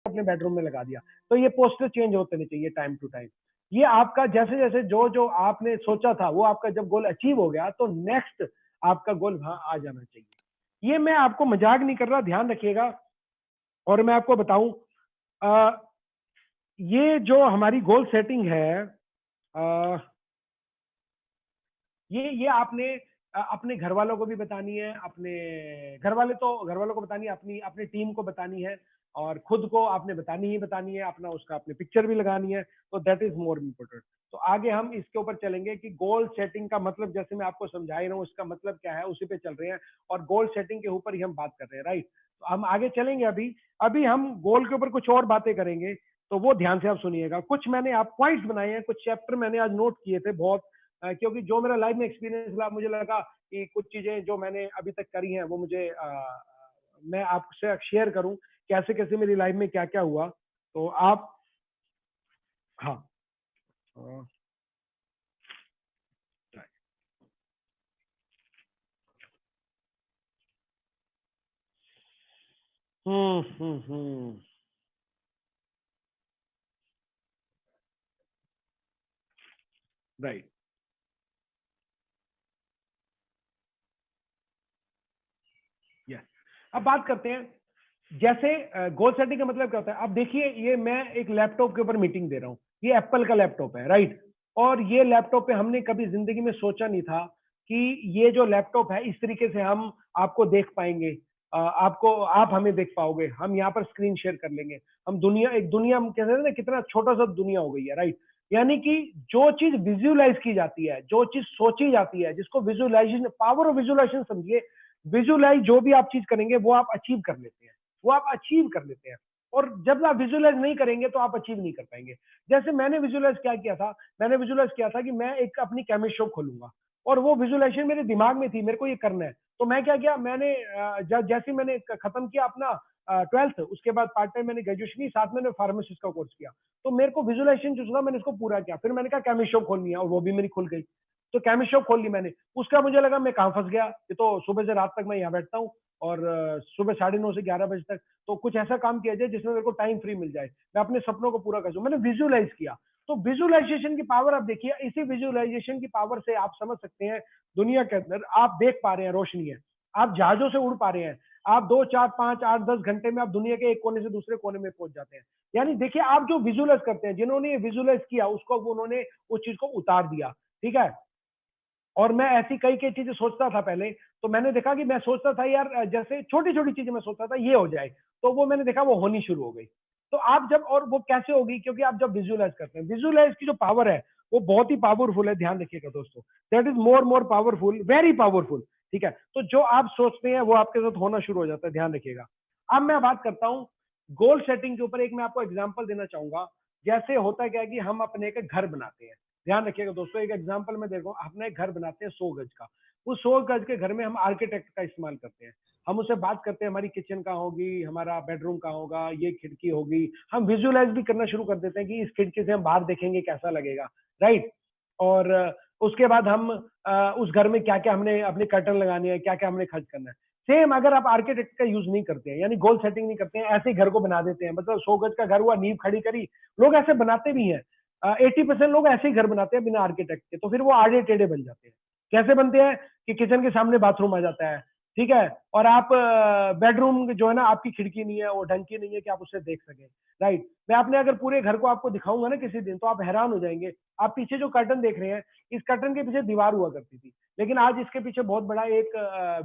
अपने बेडरूम में लगा दिया। तो ये पोस्टर चेंज होते नहीं चाहिए टाइम टू टाइम। ये आपका जैसे जैसे जो जो आपने सोचा था वो आपका जब गोल अचीव हो गया तो नेक्स्ट आपका गोल वहां आ जाना चाहिए। ये मैं आपको मजाक नहीं कर रहा, ध्यान रखिएगा। और मैं आपको बताऊं, ये जो हमारी गोल सेटिंग है, आ, ये आपने अपने घर वालों को भी बतानी है, अपने घर वालों को बतानी है, अपनी अपनी टीम को बतानी है, और खुद को आपने बतानी ही बतानी है, अपना उसका अपने पिक्चर भी लगानी है। तो दैट इज मोर इम्पोर्टेंट। तो आगे हम इसके ऊपर चलेंगे कि गोल सेटिंग का मतलब, जैसे मैं आपको समझा ही रहा हूँ, उसका मतलब क्या है, उसी पे चल रहे हैं। और गोल सेटिंग के ऊपर ही हम बात कर रहे हैं, राइट। तो हम आगे चलेंगे। अभी अभी हम गोल के ऊपर कुछ और बातें करेंगे, तो वो ध्यान से आप सुनिएगा। कुछ मैंने आप पॉइंट्स बनाए हैं, कुछ चैप्टर मैंने आज नोट किए थे बहुत, क्योंकि जो मेरा लाइफ में एक्सपीरियंस रहा, मुझे लगा कि कुछ चीजें जो मैंने अभी तक करी हैं वो मुझे मैं आपसे शेयर करूं, कैसे कैसे मेरी लाइफ में क्या क्या हुआ। तो आप, हाँ, हम्म, राइट। यस, अब बात करते हैं। जैसे गोल सेटिंग का मतलब क्या होता है। अब देखिए, ये मैं एक लैपटॉप के ऊपर मीटिंग दे रहा हूँ, ये एप्पल का लैपटॉप है, राइट। और ये लैपटॉप पे हमने कभी जिंदगी में सोचा नहीं था कि ये जो लैपटॉप है इस तरीके से हम आपको देख पाएंगे, आपको, आप हमें देख पाओगे, हम यहाँ पर स्क्रीन शेयर कर लेंगे। हम दुनिया, एक दुनिया हम कहते हैं ना, कितना छोटा सा दुनिया हो गई है, राइट। यानी कि जो चीज विजुअलाइज की जाती है, जो चीज सोची जाती है, जिसको विजुअलाइजेशन, पावर ऑफ विजुअलाइजेशन समझिए। विजुअलाइज जो भी आप चीज करेंगे वो आप अचीव कर लेते हैं, वो आप अचीव कर लेते हैं। और जब आप विजुअलाइज नहीं करेंगे तो आप अचीव नहीं कर पाएंगे। जैसे मैंने विजुअलाइज क्या किया था, मैंने विजुअलाइज किया था कि मैं एक अपनी केमिस्ट शॉप खोलूंगा, और वो विजुअलाइजेशन मेरे दिमाग में थी, मेरे को ये करना है। तो मैं क्या किया, मैंने जैसे मैंने खत्म किया अपना 12th, उसके बाद पार्ट टाइम मैंने ग्रेजुएशन की, साथ में फार्मासिस्ट का कोर्स किया। तो मेरे को विजुअलाइजेशन जो था मैंने उसको पूरा किया। फिर मैंने कहा केमिस्ट शॉप खोलनी है, और वो भी मेरी खुल गई। तो केमिस्ट शॉप खोल ली मैंने। उसका मुझे लगा मैं कहाँ फंस गया, ये तो सुबह से रात तक मैं यहाँ बैठता हूँ, और सुबह 9:30 से 11 बजे तक। तो कुछ ऐसा काम किया जाए जिसमें मेरे को टाइम फ्री मिल जाए, मैं अपने सपनों को पूरा कर सकूं। मैंने विजुअलाइज किया। तो विजुअलाइजेशन की पावर आप देखिए, इसी विजुअलाइजेशन की पावर से आप समझ सकते हैं, दुनिया के अंदर आप देख पा रहे हैं रोशनी है, आप जहाजों से उड़ पा रहे हैं, आप 2 4 5 8 10 घंटे में आप दुनिया के एक कोने से दूसरे कोने में पहुंच जाते हैं। यानी देखिए, आप जो विजुअलाइज करते हैं, जिन्होंने विजुअलाइज किया उसको उन्होंने उस चीज को उतार दिया, ठीक है। और मैं ऐसी कई कई चीजें सोचता था पहले। तो मैंने देखा कि मैं सोचता था यार, जैसे छोटी छोटी चीजें मैं सोचता था ये हो जाए, तो वो मैंने देखा वो होनी शुरू हो गई। तो आप जब, और वो कैसे होगी, क्योंकि आप जब विजुअलाइज करते हैं, विजुअलाइज की जो पावर है वो बहुत ही पावरफुल है, ध्यान रखिएगा दोस्तों। That is more powerful, very powerful, ठीक है। तो जो आप सोचते हैं वो आपके साथ होना शुरू हो जाता है, ध्यान रखिएगा। अब मैं बात करता हूँ गोल सेटिंग के ऊपर। एक मैं आपको एग्जाम्पल देना चाहूंगा। जैसे होता है क्या कि हम अपने एक घर बनाते हैं, ध्यान रखिएगा दोस्तों। एक एग्जांपल मैं देखो, अपने एक घर बनाते हैं 100 गज का। उस 100 गज के घर में हम आर्किटेक्ट का इस्तेमाल करते हैं। हम उससे बात करते हैं, हमारी किचन कहाँ होगी, हमारा बेडरूम कहाँ होगा, ये खिड़की होगी। हम विजुअलाइज भी करना शुरू कर देते हैं कि इस खिड़की से हम बाहर देखेंगे कैसा लगेगा, राइट। और उसके बाद हम उस घर में क्या क्या हमने अपने कर्टन लगाने हैं, क्या क्या हमने खर्च करना है। सेम अगर आप आर्किटेक्ट का यूज नहीं करते हैं, यानी गोल सेटिंग नहीं करते हैं, ऐसे ही घर को बना देते हैं, मतलब 100 गज का घर हुआ, नींव खड़ी करी। लोग ऐसे बनाते भी हैं। 80% लोग ऐसे ही घर बनाते हैं बिना आर्किटेक्ट के, तो फिर वो आड़े टेढ़े बन जाते हैं। कैसे बनते हैं कि किचन के सामने बाथरूम आ जाता है, ठीक है, और आप बेडरूम जो है ना, आपकी खिड़की नहीं है, वो ढंग की नहीं है कि आप उससे देख सकें, राइट। मैं अपने अगर पूरे घर को आपको दिखाऊंगा ना किसी दिन, तो आप हैरान हो जाएंगे। आप पीछे जो कर्टन देख रहे हैं, इस कर्टन के पीछे दीवार हुआ करती थी, लेकिन आज इसके पीछे बहुत बड़ा एक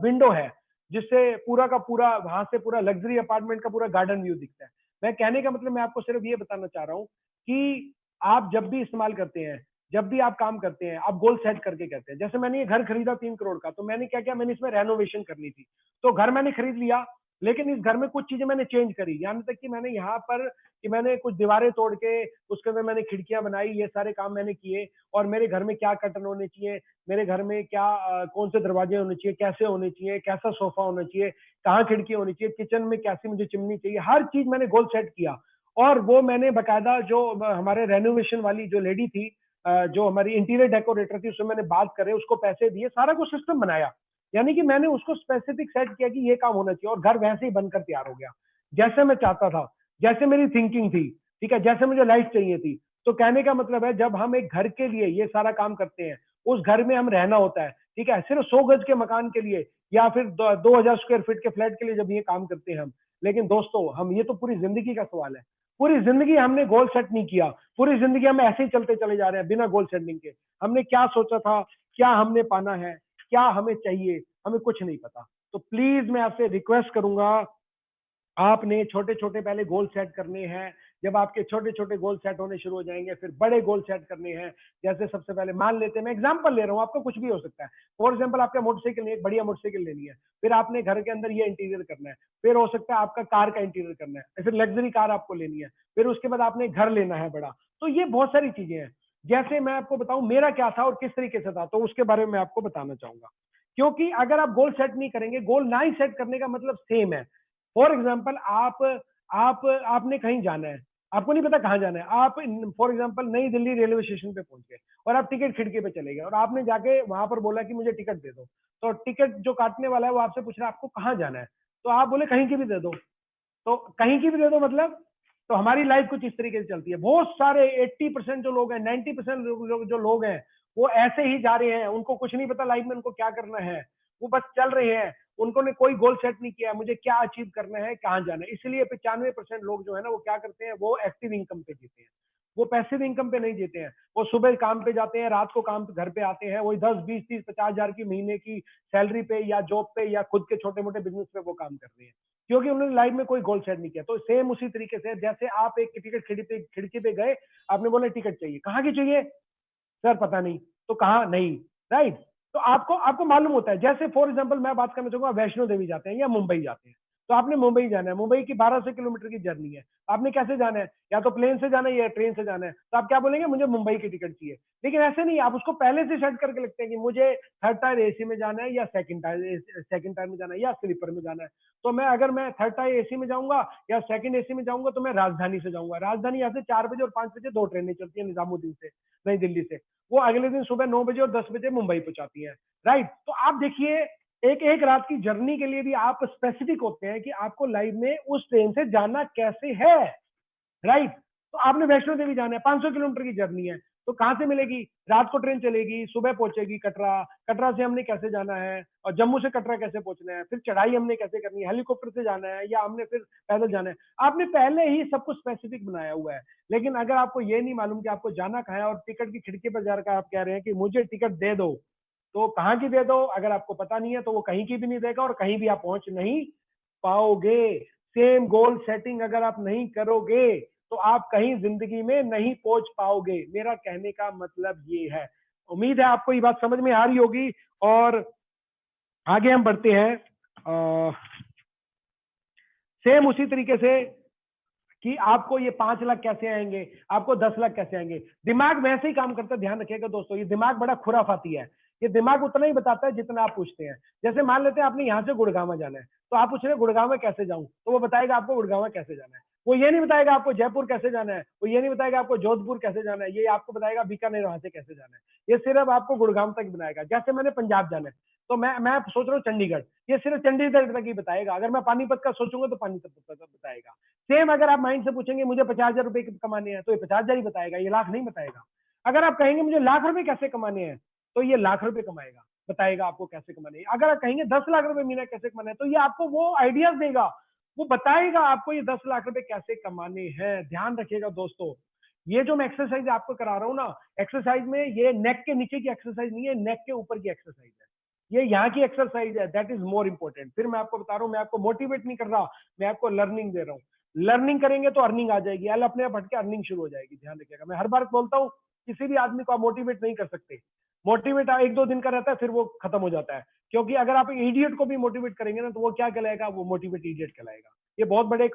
विंडो है, जिससे पूरा का पूरा, वहां से पूरा लग्जरी अपार्टमेंट का पूरा गार्डन व्यू दिखता है। मैं कहने का मतलब, मैं आपको सिर्फ ये बताना चाह रहा हूँ कि आप जब भी इस्तेमाल करते हैं, जब भी आप काम करते हैं, आप गोल सेट करके करते हैं। जैसे मैंने ये घर खरीदा 3 करोड़ का, तो मैंने क्या किया, मैंने इसमें रेनोवेशन करनी थी। तो घर मैंने खरीद लिया, लेकिन इस घर में कुछ चीजें मैंने चेंज करी, यहाँ तक कि मैंने यहाँ पर कि मैंने कुछ दीवारें तोड़ के उसके अंदर मैंने खिड़कियां बनाई, ये सारे काम मैंने किए। और मेरे घर में क्या कर्टन होने चाहिए, मेरे घर में क्या कौन से दरवाजे होने चाहिए, कैसे होने चाहिए, कैसा सोफा होना चाहिए, कहाँ खिड़की होनी चाहिए, किचन में कैसी मुझे चिमनी चाहिए, हर चीज मैंने गोल सेट किया। और वो मैंने बकायदा जो हमारे रेनोवेशन वाली जो लेडी थी, जो हमारी इंटीरियर डेकोरेटर थी, उससे मैंने बात करे, उसको पैसे दिए, सारा कुछ सिस्टम बनाया। यानी कि मैंने उसको स्पेसिफिक सेट किया कि ये काम होना चाहिए, और घर वैसे ही बनकर तैयार हो गया जैसे मैं चाहता था। जैसे मेरी थिंकिंग थी, ठीक है, जैसे मुझे लाइफ चाहिए थी। तो कहने का मतलब है जब हम एक घर के लिए ये सारा काम करते हैं, उस घर में हम रहना होता है, ठीक है, सिर्फ 100 गज के मकान के लिए या फिर 2000 स्क्वायर फीट के फ्लैट के लिए जब ये काम करते हैं हम। लेकिन दोस्तों हम, ये तो पूरी जिंदगी का सवाल है। पूरी जिंदगी हमने गोल सेट नहीं किया, पूरी जिंदगी हम ऐसे ही चलते चले जा रहे हैं बिना गोल सेटिंग के। हमने क्या सोचा था, क्या हमने पाना है, क्या हमें चाहिए, हमें कुछ नहीं पता। तो प्लीज मैं आपसे रिक्वेस्ट करूंगा, आपने छोटे छोटे पहले गोल सेट करने हैं। जब आपके छोटे छोटे गोल सेट होने शुरू हो जाएंगे, फिर बड़े गोल सेट करने हैं। जैसे सबसे पहले मान लेते हैं, मैं एग्जांपल ले रहा हूं, आपका कुछ भी हो सकता है। फॉर एग्जांपल आपका मोटरसाइकिल नहीं, एक बढ़िया मोटरसाइकिल लेनी है, फिर आपने घर के अंदर ये इंटीरियर करना है, फिर हो सकता है आपका कार का इंटीरियर करना है, फिर लग्जरी कार आपको लेनी है, फिर उसके बाद आपने घर लेना है बड़ा। तो ये बहुत सारी चीजें हैं। जैसे मैं आपको बताऊं मेरा क्या था और किस तरीके से था, तो उसके बारे में मैं आपको बताना चाहूंगा। क्योंकि अगर आप गोल सेट नहीं करेंगे, गोल ना ही सेट करने का मतलब सेम है। फॉर एग्जाम्पल आपने कहीं जाना है, आपको नहीं पता कहाँ जाना है, आप फॉर एग्जाम्पल नई दिल्ली रेलवे स्टेशन पे पहुंच गए और आप टिकट खिड़की पे चले गए और आपने जाके वहां पर बोला कि मुझे टिकट दे दो। तो टिकट जो काटने वाला है वो आपसे पूछ रहा है आपको कहाँ जाना है, तो आप बोले कहीं की भी दे दो। तो कहीं की भी दे दो मतलब, तो हमारी लाइफ कुछ इस तरीके से चलती है। बहुत सारे 80% जो लोग हैं, 90% जो लोग हैं, वो ऐसे ही जा रहे हैं, उनको कुछ नहीं पता लाइफ में उनको क्या करना है, वो बस चल रहे हैं। उनको ने कोई गोल सेट नहीं किया मुझे क्या अचीव करना है, कहाँ जाना है। इसलिए 95% लोग जो है ना वो क्या करते हैं, वो एक्टिव इनकम पे जीते हैं, वो पैसिव इनकम पे नहीं जीते हैं। वो सुबह काम पे जाते हैं, रात को काम घर पे आते हैं, वही 10 20 30 50 हजार की महीने की सैलरी पे या जॉब पे या खुद के छोटे मोटे बिजनेस पे वो काम कर रहे हैं, क्योंकि उन्होंने लाइफ में कोई गोल सेट नहीं किया। तो सेम उसी तरीके से जैसे आप एक टिकट खिड़की पे गए, आपने बोला टिकट चाहिए, कहाँ की चाहिए सर पता नहीं, तो कहाँ नहीं, राइट। तो आपको आपको मालूम होता है। जैसे फॉर एग्जांपल मैं बात करना चाहूंगा, वैष्णो देवी जाते हैं या मुंबई जाते हैं, तो आपने मुंबई जाना है, मुंबई की 1200 किलोमीटर की जर्नी है, आपने कैसे जाना है, या तो प्लेन से जाना है या ट्रेन से जाना है, तो आप क्या बोलेंगे मुझे मुंबई की टिकट चाहिए। लेकिन ऐसे नहीं, आप उसको पहले से सेट करके लिखते हैं कि मुझे थर्ड टायर एसी में जाना है या सेकंड टायर में जाना है या स्लीपर में जाना है। तो मैं थर्ड टायर एसी में जाऊंगा या सेकंड एसी में जाऊंगा, तो मैं राजधानी से जाऊंगा। राजधानी यहाँ से 4 बजे और 5 बजे 2 ट्रेनें चलती है निजामुद्दीन से, नई दिल्ली से। वो अगले दिन सुबह 9 बजे और 10 बजे मुंबई पहुंचाती है, राइट। तो आप देखिए, एक एक रात की जर्नी के लिए भी आप स्पेसिफिक होते हैं कि आपको लाइफ में उस ट्रेन से जाना कैसे है, राइट। तो आपने वैष्णो देवी जाना है, 500 किलोमीटर की जर्नी है, तो कहां से मिलेगी, रात को ट्रेन चलेगी, सुबह पहुंचेगी कटरा, कटरा से हमने कैसे जाना है, और जम्मू से कटरा कैसे पहुंचना है, फिर चढ़ाई हमने कैसे करनी है, हेलीकॉप्टर से जाना है या हमने फिर पैदल जाना है। आपने पहले ही सब कुछ स्पेसिफिक बनाया हुआ है। लेकिन अगर आपको ये नहीं मालूम कि आपको जाना कहाँ है और टिकट की खिड़की पर जाकर आप कह रहे हैं कि मुझे टिकट दे दो, तो कहाँ की दे दो, अगर आपको पता नहीं है तो वो कहीं की भी नहीं देगा और कहीं भी आप पहुंच नहीं पाओगे। सेम गोल सेटिंग अगर आप नहीं करोगे तो आप कहीं जिंदगी में नहीं पहुंच पाओगे। मेरा कहने का मतलब ये है। उम्मीद है आपको ये बात समझ में आ रही होगी। और आगे हम बढ़ते हैं। सेम उसी तरीके से कि आपको ये 5 लाख कैसे आएंगे, आपको 10 लाख कैसे आएंगे। दिमाग वैसे ही काम करता है, ध्यान रखिएगा दोस्तों, ये दिमाग बड़ा खुराफाती है। ये दिमाग उतना ही बताता है जितना आप पूछते हैं। जैसे मान लेते हैं आपने यहाँ से गुड़गांव जाना है, तो आप पूछ रहे हैं गुड़गांव में कैसे जाऊं, तो वो बताएगा आपको गुड़गांव कैसे जाना है। वो ये नहीं बताएगा आपको जयपुर कैसे जाना है, वो ये नहीं बताएगा आपको जोधपुर कैसे जाना है, ये आपको बताएगा बीकानेर वहां से कैसे जाना है। ये सिर्फ आपको गुड़गांव तक बनाएगा। जैसे मैंने पंजाब जाना है, तो मैं सोच रहा हूँ चंडीगढ़, ये सिर्फ चंडीगढ़ तक ही बताएगा। अगर मैं पानीपत का सोचूंगा तो पानीपत तक बताएगा। सेम अगर आप माइंड से पूछेंगे मुझे 50,000 रुपए कमाने हैं, तो ये 50,000 ही बताएगा, ये लाख नहीं बताएगा। अगर आप कहेंगे मुझे लाख रुपए कैसे कमाने हैं, तो ये लाख रुपए कमाएगा, बताएगा आपको कैसे कमाने हैं। अगर आप कहेंगे 10 लाख रुपए महीना कैसे कमाना है, तो ये आपको वो आइडियाज देगा, वो बताएगा आपको ये 10 लाख रुपए कैसे कमाने हैं। ध्यान रखिएगा दोस्तों, ये जो मैं एक्सरसाइज आपको करा रहा हूँ ना, एक्सरसाइज में ये नेक के नीचे की एक्सरसाइज नहीं है, नेक के ऊपर की एक्सरसाइज है। ये यहाँ की एक्सरसाइज है, दैट इज मोर इंपॉर्टेंट। फिर मैं आपको बता रहा हूँ, मैं आपको मोटिवेट नहीं कर रहा, मैं आपको लर्निंग दे रहा हूँ। लर्निंग करेंगे तो अर्निंग आ जाएगी, अल अपने आप हट के अर्निंग शुरू हो जाएगी। ध्यान रखिएगा, मैं हर बार बोलता हूँ, किसी भी आदमी को आप मोटिवेट नहीं कर सकते। मोटिवेट 1 2 दिन का रहता है, फिर वो खत्म हो जाता है। क्योंकि अगर आप इडियट को भी मोटिवेट करेंगे ना, तो वो क्या कहलाएगा, वो मोटिवेट इडियट कहलाएगा। ये बहुत बड़े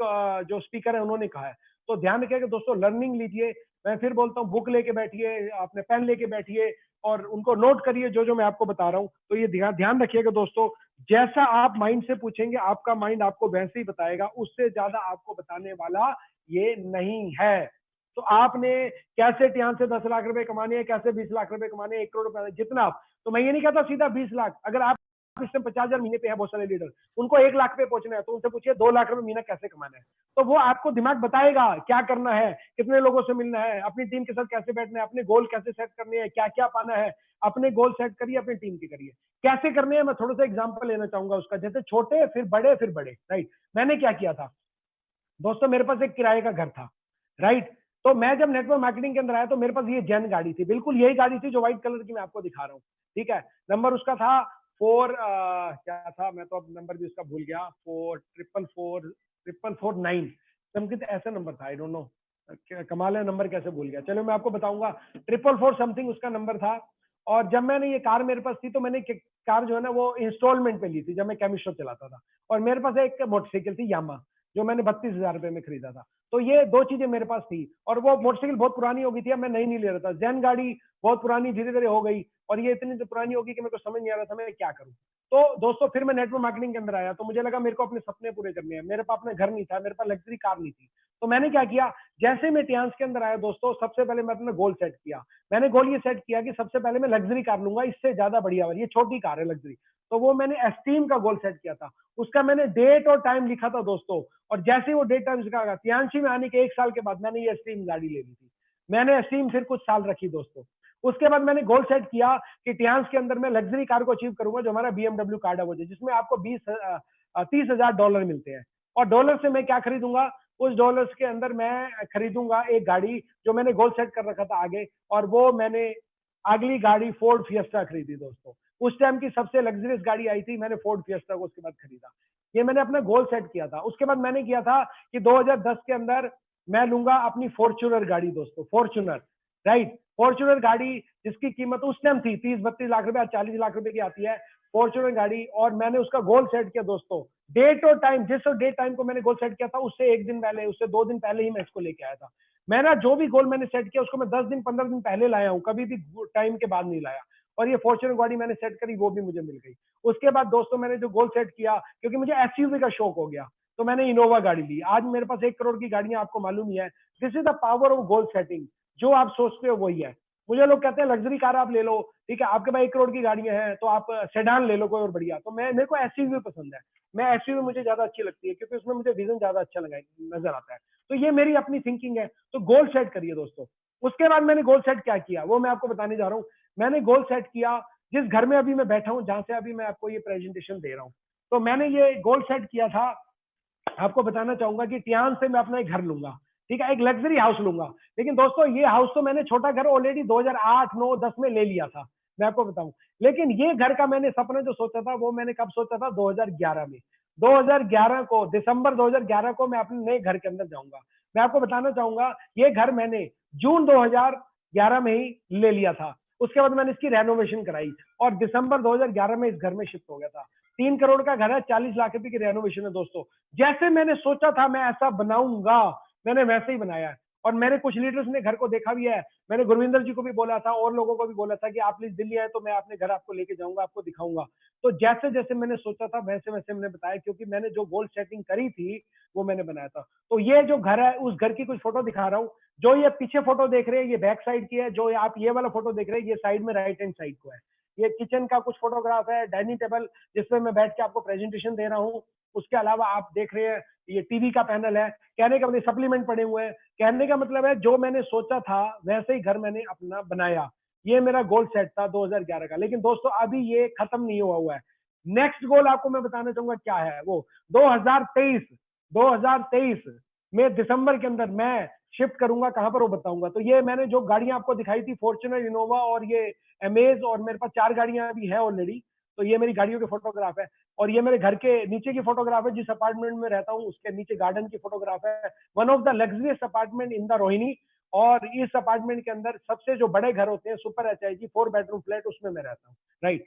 जो स्पीकर है उन्होंने कहा है। तो ध्यान रखिएगा दोस्तों, लर्निंग लीजिए। मैं फिर बोलता हूँ, बुक लेके बैठिए, अपने पेन लेके बैठिए और उनको नोट करिए जो जो मैं आपको बता रहा हूँ। तो ये ध्यान रखिएगा दोस्तों, जैसा आप माइंड से पूछेंगे आपका माइंड आपको वैसे ही बताएगा, उससे ज्यादा आपको बताने वाला ये नहीं है। तो आपने कैसे यहाँ से 10 लाख रुपए कमाने हैं, कैसे 20 लाख रुपए कमाने हैं, 1 करोड़ रुपए, जितना आप, तो मैं ये नहीं कहता सीधा 20 लाख। अगर आप इस टाइम 50,000 महीने पे है बहुत सारे लीडर, उनको 1 लाख पे पहुंचना है, तो उनसे पूछिए 2 लाख रुपए महीना कैसे कमाना है, तो वो आपको दिमाग बताएगा क्या करना है, कितने लोगों से मिलना है, अपनी टीम के साथ कैसे बैठना है, अपने गोल कैसे सेट करने हैं, क्या क्या पाना है, अपने गोल सेट करिए, अपनी टीम के करिए। कैसे करने हैं मैं थोड़ा सा एग्जांपल लेना चाहूंगा उसका, जैसे छोटे फिर बड़े फिर बड़े, राइट। मैंने क्या किया था दोस्तों, मेरे पास एक किराए का घर था, राइट। तो मैं जब नेटवर्क मार्केटिंग के अंदर आया तो मेरे पास ये जेन गाड़ी थी, बिल्कुल यही गाड़ी थी जो व्हाइट कलर की मैं आपको दिखा रहा हूँ, ठीक है। नंबर उसका था 4 क्या था, मैं तो अब नंबर भी उसका भूल गया, 44449 समथिंग ऐसा नंबर था, आई डोंट नो, कमाल है नंबर कैसे भूल गया, चलो मैं आपको बताऊंगा, 444 समथिंग उसका नंबर था। और जब मैंने ये कार मेरे पास थी तो मैंने कार जो है ना वो इंस्टॉलमेंट पे ली थी, जब मैं केमिस्ट्री चलाता था। और मेरे पास एक मोटरसाइकिल थी यामा, जो मैंने 32,000 रुपए में खरीदा था। तो ये 2 चीजें मेरे पास थी, और वो मोटरसाइकिल बहुत पुरानी हो गई थी, अब मैं नई नहीं ले रहा था, जैन गाड़ी बहुत पुरानी धीरे धीरे हो गई, और ये इतनी तो पुरानी होगी कि मेरे को समझ नहीं आ रहा था मैं क्या करूं। तो दोस्तों फिर मैं नेटवर्क मार्केटिंग के अंदर आया, तो मुझे लगा मेरे को अपने सपने पूरे करने हैं, मेरे पास अपना घर नहीं था, मेरे पास लग्जरी कार नहीं थी। तो मैंने क्या किया, जैसे मैं टियांस के अंदर आया दोस्तों, सबसे पहले मैं अपना गोल सेट किया। मैंने गोल ये सेट किया कि सबसे पहले मैं लग्जरी कार लूंगा, इससे ज्यादा बढ़िया वाली, ये छोटी कार है लग्जरी। तो वो मैंने एस्टीम का गोल सेट किया था, उसका मैंने डेट और टाइम लिखा था दोस्तों। और जैसे ही वो डेट टाइम लिखा, तियांशी में आने के 1 साल के बाद मैंने ये एस्टीम गाड़ी ले ली थी। मैंने एस्टीम फिर कुछ साल रखी दोस्तों। उसके बाद मैंने गोल सेट किया कि टियांस के अंदर मैं लग्जरी कार को अचीव करूंगा, जो हमारा BMW कार्ड है, जिसमें आपको 30,000 डॉलर मिलते हैं। और डॉलर से मैं क्या खरीदूंगा, उस डॉलर्स के अंदर मैं खरीदूंगा एक गाड़ी, जो मैंने गोल सेट कर रखा था आगे, और वो मैंने अगली गाड़ी फोर्ड फिएस्टा खरीदी दोस्तों। उस टाइम की सबसे लग्जरियस गाड़ी आई थी, मैंने फोर्ड फिएस्टा को उसके बाद खरीदा। ये मैंने अपना गोल सेट किया था। उसके बाद मैंने किया था कि 2010 के अंदर मैं लूंगा अपनी फॉर्च्यूनर गाड़ी दोस्तों, फॉर्च्यूनर, राइट। फॉर्च्यूनर गाड़ी जिसकी कीमत उस टाइम थी 30-32 लाख रुपए, 40 लाख रुपए की आती है फॉर्च्यूनर गाड़ी। और मैंने उसका गोल सेट किया दोस्तों, डेट और टाइम, जिस डेट टाइम को मैंने गोल सेट किया था उससे 1 दिन पहले, उससे 2 दिन पहले ही मैं इसको लेके आया था। मैंने जो भी गोल मैंने सेट किया उसको मैं 10 दिन 15 दिन पहले लाया हूँ, कभी भी टाइम के बाद नहीं लाया। और ये फॉर्च्यूनर गाड़ी मैंने सेट करी, वो भी मुझे मिल गई। उसके बाद दोस्तों मैंने जो गोल सेट किया, क्योंकि मुझे एसयूवी का शौक हो गया, तो मैंने इनोवा गाड़ी ली। आज मेरे पास 1 करोड़ की गाड़ियां, आपको मालूम ही है। This is the power of goal setting, जो आप सोचते हो वही है। मुझे लोग कहते हैं लग्जरी कार आप ले लो, ठीक है, आपके पास 1 करोड़ की गाड़ियां हैं तो आप सेडान ले लो कोई और बढ़िया। तो मेरे को एसयूवी पसंद है, मैं एसयूवी मुझे ज्यादा अच्छी लगती है, क्योंकि उसमें मुझे विजन ज्यादा अच्छा लगा नजर आता है। तो ये मेरी अपनी थिंकिंग है। तो गोल सेट करिए दोस्तों। उसके बाद मैंने गोल सेट क्या किया वो मैं आपको बताने जा रहा हूँ। मैंने गोल सेट किया, जिस घर में अभी मैं बैठा हूँ, जहां से अभी मैं आपको ये प्रेजेंटेशन दे रहा हूँ, तो मैंने ये गोल सेट किया था। आपको बताना चाहूंगा कि टियान से मैं अपना एक घर लूंगा, ठीक है, एक लग्जरी हाउस लूंगा। लेकिन दोस्तों ये हाउस तो मैंने छोटा घर ऑलरेडी 2008, 9, 10 में ले लिया था, मैं आपको बताऊं। लेकिन ये घर का मैंने सपना जो सोचा था वो मैंने कब सोचा था, 2011 में। 2011 को, दिसंबर 2011 को मैं अपने नए घर के अंदर जाऊंगा। मैं आपको बताना चाहूंगा ये घर मैंने जून 2011 में ही ले लिया था। उसके बाद मैंने इसकी रेनोवेशन कराई और दिसंबर 2011 में इस घर में शिफ्ट हो गया था। 3 करोड़ का घर है, 40 लाख रुपए की रेनोवेशन है दोस्तों। जैसे मैंने सोचा था मैं ऐसा बनाऊंगा, मैंने वैसे ही बनाया है। और मेरे कुछ लीडर्स ने घर को देखा भी है। मैंने गुरविंदर जी को भी बोला था और लोगों को भी बोला था कि आप प्लीज दिल्ली आए तो मैं अपने घर आपको लेके जाऊंगा, आपको दिखाऊंगा। तो जैसे जैसे मैंने सोचा था वैसे वैसे मैंने बताया, क्योंकि मैंने जो गोल सेटिंग करी थी वो मैंने बनाया था। तो ये जो घर है उस घर की कुछ फोटो दिखा रहा हूँ। जो ये पीछे फोटो देख रहे हैं ये बैक साइड की है, जो आप ये वाला फोटो देख रहे हैं ये साइड में राइट हैंड साइड को है। ये किचन का कुछ फोटोग्राफ है, डाइनिंग टेबल जिसमें मैं बैठ के आपको प्रेजेंटेशन दे रहा हूँ। उसके अलावा आप देख रहे हैं ये टीवी का पैनल है। कहने का मतलब सप्लीमेंट पड़े हुए हैं। कहने का मतलब है जो मैंने सोचा था वैसे ही घर मैंने अपना बनाया। ये मेरा गोल सेट था 2011 का। लेकिन दोस्तों अभी ये खत्म नहीं हुआ है। नेक्स्ट गोल आपको मैं बताना चाहूंगा क्या है वो। 2023 में दिसंबर के अंदर मैं शिफ्ट करूंगा, कहां पर वो बताऊंगा। तो ये मैंने जो गाड़ियां आपको दिखाई थी, फॉर्च्यूनर, इनोवा और ये अमेज, और मेरे पास 4 गाड़ियां अभी है ऑलरेडी। तो ये मेरी गाड़ियों के फोटोग्राफ है। और ये मेरे घर के नीचे की फोटोग्राफ है, जिस अपार्टमेंट में रहता हूँ उसके नीचे गार्डन की फोटोग्राफ है। One of the luxurious apartment in the Rohini. और इस अपार्टमेंट के अंदर सबसे जो बड़े घर होते हैं सुपर एचआईजी 4 बेडरूम फ्लैट, उसमें मैं रहता हूँ, राइट।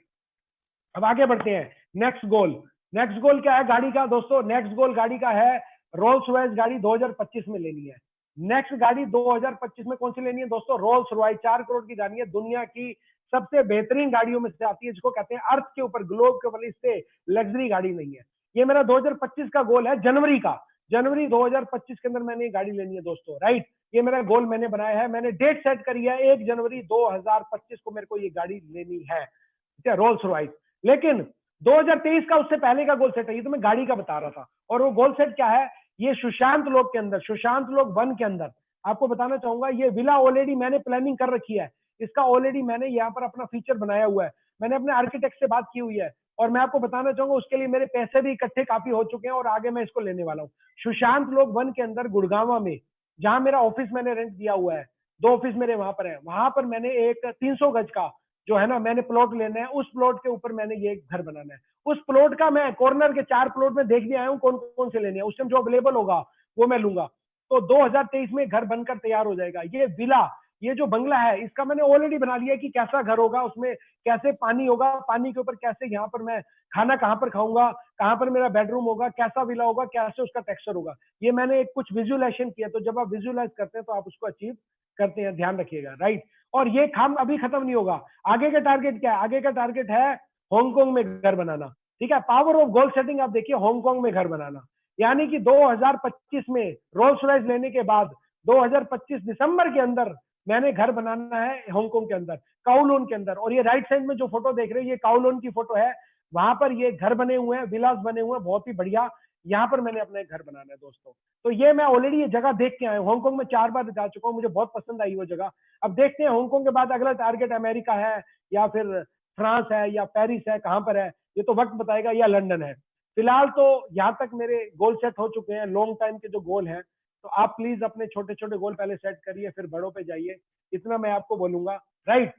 अब आगे बढ़ते हैं। नेक्स्ट गोल, नेक्स्ट गोल क्या है गाड़ी का दोस्तों? नेक्स्ट गोल गाड़ी का है रोल्स रॉयस गाड़ी 2025 में लेनी है। नेक्स्ट गाड़ी 2025 में कौन सी लेनी है दोस्तों? Rolls Royce. 4 करोड़ की गाड़ी है, दुनिया की सबसे बेहतरीन गाड़ियों में से आती है, जिसको कहते हैं अर्थ के ऊपर, ग्लोब के ऊपर, इससे लग्जरी गाड़ी नहीं है। ये मेरा 2025 का गोल है, जनवरी का। जनवरी 2025 के अंदर मैंने ये गाड़ी लेनी है दोस्तों, राइट। ये मेरा गोल मैंने बनाया है, मैंने डेट सेट करी है 1 जनवरी 2025 को मेरे को ये गाड़ी लेनी है, ठीक है, रोल्स रॉयस। लेकिन 2023 का उससे पहले का गोल सेट है, ये तो मैं गाड़ी का बता रहा था। और वो गोल सेट क्या है, ये सुशांत लोक के अंदर, सुशांत लोक 1 के अंदर आपको बताना चाहूंगा, ये विला ऑलरेडी मैंने प्लानिंग कर रखी है, इसका ऑलरेडी मैंने यहाँ पर अपना फीचर बनाया हुआ है, मैंने अपने आर्किटेक्ट से बात की हुई है, और मैं आपको बताना चाहूंगा उसके लिए मेरे पैसे भी इकट्ठे काफी हो चुके हैं, और आगे मैं इसको लेने वाला हूँ। सुशांत लोक 1 के अंदर गुड़गांव में, जहां मेरा ऑफिस मैंने रेंट दिया हुआ है, 2 ऑफिस मेरे वहां पर है, वहां पर मैंने एक 300 गज का जो है ना मैंने प्लॉट लेना है, उस प्लॉट के ऊपर मैंने ये घर बनाना है। उस प्लॉट का मैं कॉर्नर के 4 प्लॉट में देख भी आया हूँ कौन कौन से लेने हैं, उस टाइम जो अवेलेबल होगा वो मैं लूंगा। तो 2023 में घर बनकर तैयार हो जाएगा। ये विला, ये जो बंगला है, इसका मैंने ऑलरेडी बना लिया कि कैसा घर होगा, उसमें कैसे पानी होगा, पानी के ऊपर कैसे, यहाँ पर मैं खाना कहाँ पर खाऊंगा, कहाँ पर मेरा बेडरूम होगा, कैसा विला होगा, कैसे उसका टेक्सचर होगा, ये मैंने कुछ विजुअलाइजेशन किया। तो जब आप विजुअलाइज करते हैं तो आप उसको अचीव करते हैं, ध्यान रखिएगा, राइट। और ये काम अभी खत्म नहीं होगा, आगे का टारगेट क्या है, आगे का टारगेट है हांगकांग में घर बनाना, ठीक है। पावर ऑफ गोल सेटिंग आप देखिए, हांगकांग में घर बनाना, यानी कि 2025 में रोल्स रॉयस लेने के बाद 2025 दिसंबर के अंदर मैंने घर बनाना है हांगकांग के अंदर, काओलून के अंदर। और ये राइट साइड में जो फोटो देख रहे हैं, ये काओलून की फोटो है, वहां पर ये घर बने हुए हैं, विलास बने हुए हैं, बहुत ही बढ़िया। यहाँ पर मैंने अपना एक घर बनाना है दोस्तों। तो ये मैं ऑलरेडी ये जगह देख के आया हूँ, हांगकांग में 4 बार जा चुका हूँ, मुझे बहुत पसंद आई वो जगह। अब देखते हैं हांगकांग के बाद अगला टारगेट अमेरिका है, या फिर फ्रांस है, या पेरिस है, कहां पर है ये तो वक्त बताएगा, या लंदन है। फिलहाल तो यहाँ तक मेरे गोल सेट हो चुके हैं, लॉन्ग टाइम के जो गोल हैं। तो आप प्लीज अपने छोटे छोटे गोल पहले सेट करिए, फिर बड़ों पे जाइए, इतना मैं आपको बोलूंगा, राइट।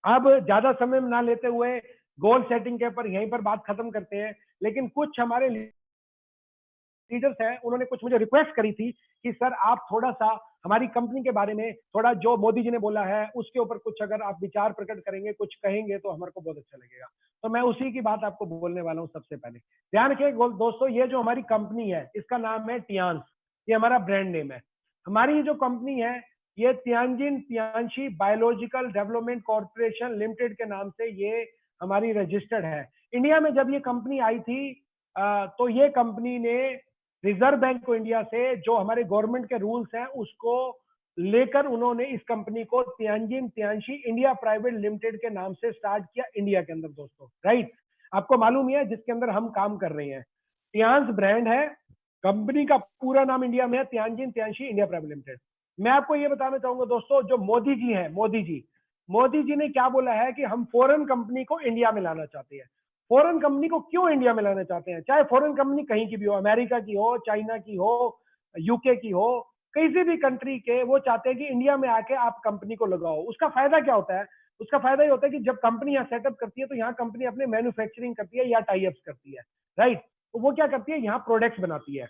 अब ज्यादा समय ना लेते हुए गोल सेटिंग के ऊपर यहीं पर बात खत्म करते हैं। लेकिन कुछ हमारे लीडर्स हैं, उन्होंने कुछ मुझे रिक्वेस्ट करी थी कि सर आप थोड़ा सा हमारी कंपनी के बारे में, थोड़ा जो मोदी जी ने बोला है उसके ऊपर कुछ अगर आप विचार प्रकट करेंगे, कुछ कहेंगे तो हमारे को बहुत अच्छा लगेगा। तो मैं उसी की बात आपको बोलने वाला हूँ। सबसे पहले ध्यान रखिए दोस्तों, ये जो हमारी कंपनी है इसका नाम है टियांस, ये हमारा ब्रांड नेम है। हमारी ये जो कंपनी है ये Tianjin Tianshi biological development corporation limited के नाम से ये हमारी रजिस्टर्ड है। इंडिया में जब ये कंपनी आई थी तो ये कंपनी ने रिजर्व बैंक ऑफ इंडिया से जो हमारे गवर्नमेंट के रूल्स हैं उसको लेकर उन्होंने इस कंपनी को तियांजिन तियांशी इंडिया प्राइवेट लिमिटेड के नाम से स्टार्ट किया इंडिया के अंदर दोस्तों, राइट। आपको मालूम ही है जिसके अंदर हम काम कर रहे हैं, तियांस ब्रांड है, कंपनी का पूरा नाम इंडिया में है तियांजिन तियांशी इंडिया प्राइवेट लिमिटेड। मैं आपको ये बताना चाहूंगा दोस्तों, जो मोदी जी हैं, मोदी जी ने क्या बोला है कि हम फॉरेन कंपनी को इंडिया में लाना चाहते हैं। फॉरेन कंपनी को क्यों इंडिया में लाना चाहते हैं, चाहे फॉरेन कंपनी कहीं की भी हो, अमेरिका की हो, चाइना की हो, यूके की हो, किसी भी कंट्री के, वो चाहते हैं कि इंडिया में आके आप कंपनी को लगाओ। उसका फायदा क्या होता है, उसका फायदा ये होता है कि जब कंपनी यहाँ सेटअप करती है तो यहाँ कंपनी अपने मैन्युफैक्चरिंग करती है या टाइप्स करती है, राइट। तो वो क्या करती है, यहाँ प्रोडक्ट्स बनाती है।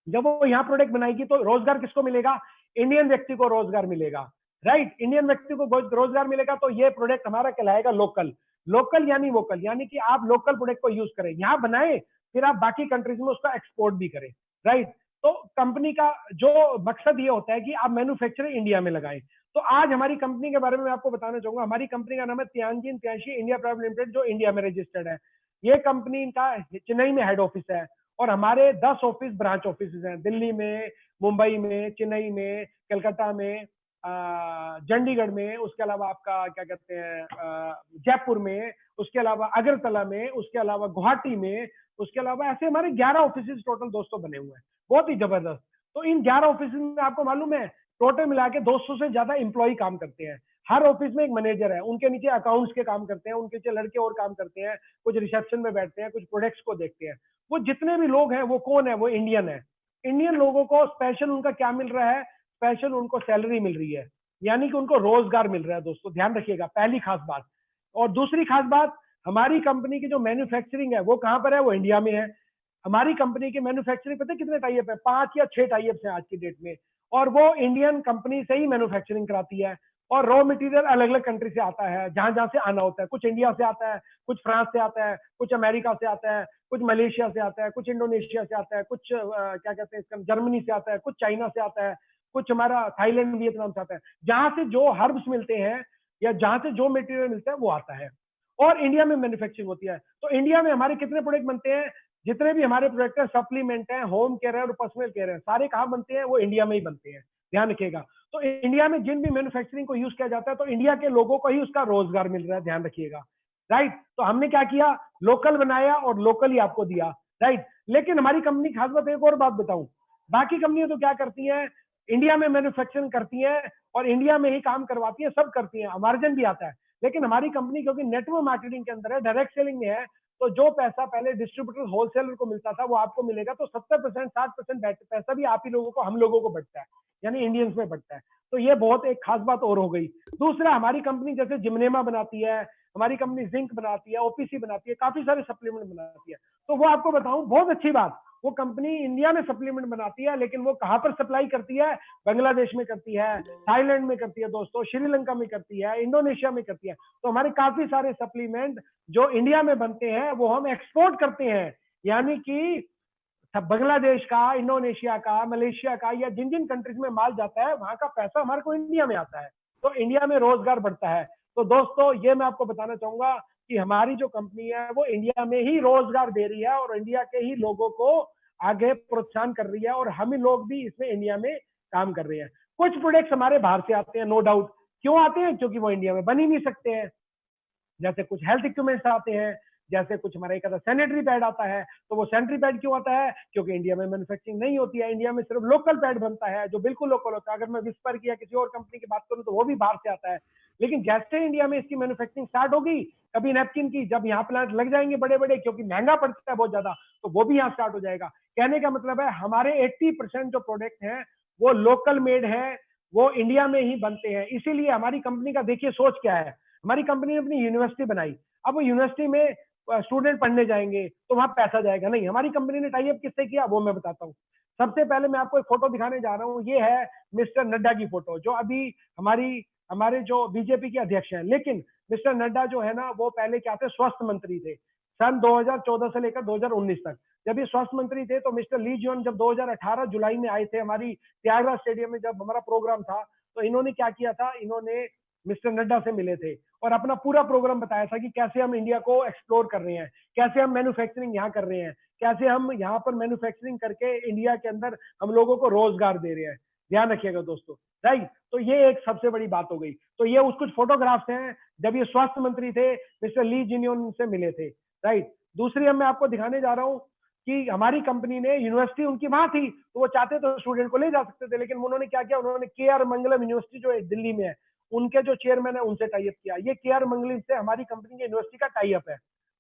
जब वो यहाँ प्रोडक्ट बनाएगी तो रोजगार किसको मिलेगा, इंडियन व्यक्ति को रोजगार मिलेगा, राइट। इंडियन व्यक्ति को रोजगार मिलेगा तो ये प्रोडक्ट हमारा कहलाएगा लोकल। लोकल यानी वोकल, यानी कि आप लोकल प्रोडक्ट को यूज करें, यहाँ बनाए, फिर आप बाकी कंट्रीज में उसका एक्सपोर्ट भी करें, राइट। तो कंपनी का जो मकसद ये होता है कि आप मैन्युफैक्चरिंग इंडिया में लगाएं। तो आज हमारी कंपनी के बारे में मैं आपको बताना चाहूंगा। हमारी कंपनी का नाम है तियांजिन तियांशी इंडिया प्राइवेट लिमिटेड, जो इंडिया में रजिस्टर्ड है। ये कंपनी का चेन्नई में हेड ऑफिस है, और हमारे 10 ऑफिस ब्रांच ऑफिस हैं, दिल्ली में, मुंबई में, चेन्नई में, कलकत्ता में, चंडीगढ़ में, उसके अलावा आपका क्या कहते हैं जयपुर में, उसके अलावा अगरतला में, उसके अलावा गुवाहाटी में, उसके अलावा ऐसे हमारे 11 ऑफिस टोटल दोस्तों बने हुए हैं, बहुत ही जबरदस्त। तो इन 11 ऑफिस में आपको मालूम है टोटल मिला के 200 से ज्यादा इंप्लॉय काम करते हैं। हर ऑफिस में एक मैनेजर है, उनके नीचे अकाउंट्स के काम करते हैं, उनके नीचे लड़के और काम करते हैं, कुछ रिसेप्शन में बैठते हैं, कुछ प्रोडक्ट्स को देखते हैं। वो जितने भी लोग हैं वो कौन है, वो इंडियन है। इंडियन लोगों को स्पेशल उनका क्या मिल रहा है, स्पेशल उनको सैलरी मिल रही है, यानी कि उनको रोजगार मिल रहा है दोस्तों, ध्यान रखिएगा, पहली खास बात। और दूसरी खास बात, हमारी कंपनी की जो मैन्युफैक्चरिंग है वो कहां पर है, वो इंडिया में है। हमारी कंपनी की मैन्युफैक्चरिंग पता है कितने टाइप है, 5 या 6 टाइप्स हैं आज की डेट में, और वो इंडियन कंपनी से ही मैन्युफैक्चरिंग कराती है। और रॉ मटेरियल अलग अलग कंट्री से आता है, जहां जहां से आना होता है, कुछ इंडिया से आता है, कुछ फ्रांस से आता है, कुछ अमेरिका से आता है, कुछ मलेशिया से आता है, कुछ इंडोनेशिया से आता है, कुछ क्या कहते हैं इसका जर्मनी से आता है, कुछ चाइना से आता है, कुछ हमारा थाईलैंड वियतनाम से आता है। जहां से जो हर्ब्स मिलते हैं या जहां से जो मटेरियल मिलता है वो आता है, और इंडिया में मैन्युफैक्चरिंग होती है। तो इंडिया में हमारे कितने प्रोडक्ट बनते हैं, जितने भी हमारे प्रोडक्ट है, सप्लीमेंट है, होम केयर है और पर्सनल केयर है, सारे कहाँ बनते हैं, वो इंडिया में ही बनते हैं, ध्यान रखिएगा। तो इंडिया में जिन भी मैन्युफैक्चरिंग को यूज किया जाता है तो इंडिया के लोगों को ही उसका रोजगार मिल रहा है, ध्यान रखिएगा। राइट। तो हमने क्या किया, लोकल बनाया और लोकल ही आपको दिया, राइट। लेकिन हमारी कंपनी खास बात, एक और बात बताऊं, बाकी कंपनियां तो क्या करती हैं, इंडिया में मैन्युफैक्चरिंग करती हैं और इंडिया में ही काम करवाती है, सब करती हैं, मार्जिन भी आता है। लेकिन हमारी कंपनी क्योंकि नेटवर्क मार्केटिंग के अंदर है, डायरेक्ट सेलिंग में है, तो जो पैसा पहले डिस्ट्रीब्यूटर होलसेलर को मिलता था वो आपको मिलेगा। तो 70% 60% पैसा भी आप ही लोगों को, हम लोगों को बढ़ता है, यानी इंडियंस में बढ़ता है। तो ये बहुत एक खास बात और हो गई। दूसरा, हमारी कंपनी जैसे जिम्नेमा बनाती है, हमारी कंपनी जिंक बनाती है, ओपीसी बनाती है, काफी सारे सप्लीमेंट बनाती है। तो वो आपको बताऊं बहुत अच्छी बात, वो कंपनी इंडिया में सप्लीमेंट बनाती है, लेकिन वो कहां पर सप्लाई करती है, बांग्लादेश में करती है, थाईलैंड में करती है दोस्तों, श्रीलंका में करती है, इंडोनेशिया में करती है। तो हमारे काफी सारे सप्लीमेंट जो इंडिया में बनते हैं वो हम एक्सपोर्ट करते हैं, यानी कि बांग्लादेश का, इंडोनेशिया का, मलेशिया का, या जिन जिन कंट्रीज में माल जाता है वहां का पैसा हमारे को इंडिया में आता है, तो इंडिया में रोजगार बढ़ता है। तो दोस्तों ये मैं आपको बताना चाहूंगा कि हमारी जो कंपनी है वो इंडिया में ही रोजगार दे रही है और इंडिया के ही लोगों को आगे प्रोत्साहन कर रही है, और हम ही लोग भी इसमें इंडिया में काम कर रहे हैं। कुछ प्रोडक्ट्स हमारे बाहर से आते हैं, नो डाउट। क्यों आते हैं? क्योंकि वो इंडिया में बन ही नहीं सकते हैं। जैसे कुछ हेल्थ इक्विपमेंट्स आते हैं, जैसे कुछ हमारा एक सैनिटरी पैड आता है, तो वो सैनिटरी पैड क्यों आता है? क्योंकि इंडिया में मैन्युफैक्चरिंग नहीं होती है, इंडिया में सिर्फ लोकल पैड बनता है जो बिल्कुल लोकल होता है। अगर मैं विस्पर की या किसी और कंपनी की बात करूं तो वो भी बाहर से आता है। लेकिन जैसे इंडिया में इसकी मैन्युफैक्चरिंग स्टार्ट होगी, कभी नैपकिन की, जब यहाँ प्लांट लग जाएंगे बड़े बड़े, क्योंकि महंगा पड़ता है बहुत ज्यादा, तो वो भी यहाँ स्टार्ट हो जाएगा। कहने का मतलब है हमारे 80% जो प्रोडक्ट हैं वो लोकल मेड है, वो इंडिया में ही बनते हैं। इसीलिए हमारी कंपनी का देखिए सोच क्या है, हमारी कंपनी ने अपनी यूनिवर्सिटी बनाई। अब वो यूनिवर्सिटी में स्टूडेंट पढ़ने जाएंगे तो वहां पैसा जाएगा नहीं, हमारी कंपनी ने टाई अप किससे किया वो मैं बताता हूँ। सबसे पहले मैं आपको एक फोटो दिखाने जा रहा हूँ, ये है मिस्टर नड्डा की फोटो, जो अभी हमारे जो बीजेपी के अध्यक्ष हैं। लेकिन मिस्टर नड्डा जो है ना, वो पहले क्या थे, स्वास्थ्य मंत्री थे, सन 2014 से लेकर 2019 तक। जब ये स्वास्थ्य मंत्री थे तो मिस्टर ली जियोन जब 2018 जुलाई में आए थे हमारी त्यागराज स्टेडियम में, जब हमारा प्रोग्राम था, तो इन्होंने क्या किया था, इन्होंने मिस्टर नड्डा से मिले थे और अपना पूरा प्रोग्राम बताया था कि कैसे हम इंडिया को एक्सप्लोर कर रहे हैं, कैसे हम मैन्युफैक्चरिंग यहाँ कर रहे हैं, कैसे हम यहाँ पर मैन्युफैक्चरिंग करके इंडिया के अंदर हम लोगों को रोजगार दे रहे हैं। ध्यान रखिएगा दोस्तों, राइट। तो ये एक सबसे बड़ी बात हो गई। तो ये कुछ फोटोग्राफ्स हैं जब ये स्वास्थ्य मंत्री थे, मिस्टर ली जिनियन से मिले थे, राइट। दूसरी मैं आपको दिखाने जा रहा हूँ कि हमारी कंपनी ने, यूनिवर्सिटी उनकी वहां थी तो वो चाहते तो स्टूडेंट को ले जा सकते थे, लेकिन उन्होंने क्या किया, उन्होंने के.आर. मंगलम यूनिवर्सिटी जो दिल्ली में है, उनके जो चेयरमैन है उनसे टाई अप किया। ये के.आर. मंगलम से हमारी कंपनी की यूनिवर्सिटी का टाई अप है।